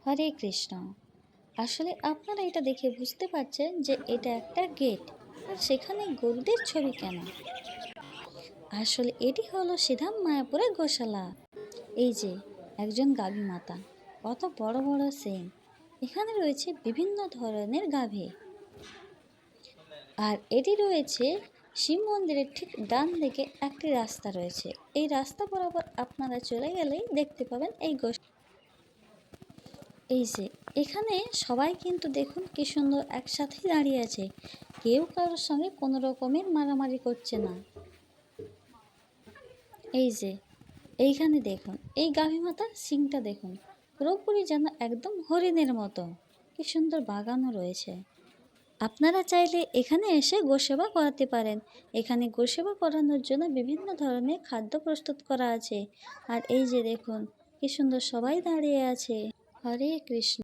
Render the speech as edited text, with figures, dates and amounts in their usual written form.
হরে কৃষ্ণ। আসলে আপনারা এটা দেখে বুঝতে পারছেন যে এটা একটা গেট, আর সেখানে গরুদের ছবি কেন? আসলে এটি হলো সিধাম মায়াপুরের গোশালা। এই যে একজন গাভী মাতা, কত বড় বড় সিং। এখানে রয়েছে বিভিন্ন ধরনের গাভী, আর এটি রয়েছে শিব মন্দিরের ঠিক ডান দিকে একটি রাস্তা রয়েছে। এই রাস্তা বরাবর আপনারা চলে গেলেই দেখতে পাবেন এই গোশালা। এই যে এখানে সবাই কিন্তু দেখুন কি সুন্দর একসাথে দাঁড়িয়ে আছে, কেউ কারোর সঙ্গে কোনো রকমের মারামারি করছে না। এই যে এইখানে দেখুন এই গাভী মাতার সিংটা দেখুন, পুরোপুরি যেন একদম হরিণের মতো। কি সুন্দর বাগানও রয়েছে। আপনারা চাইলে এখানে এসে গোসেবা করাতে পারেন। এখানে গোসেবা করানোর জন্য বিভিন্ন ধরনের খাদ্য প্রস্তুত করা আছে। আর এই যে দেখুন কি সুন্দর সবাই দাঁড়িয়ে আছে। হরে কৃষ্ণ।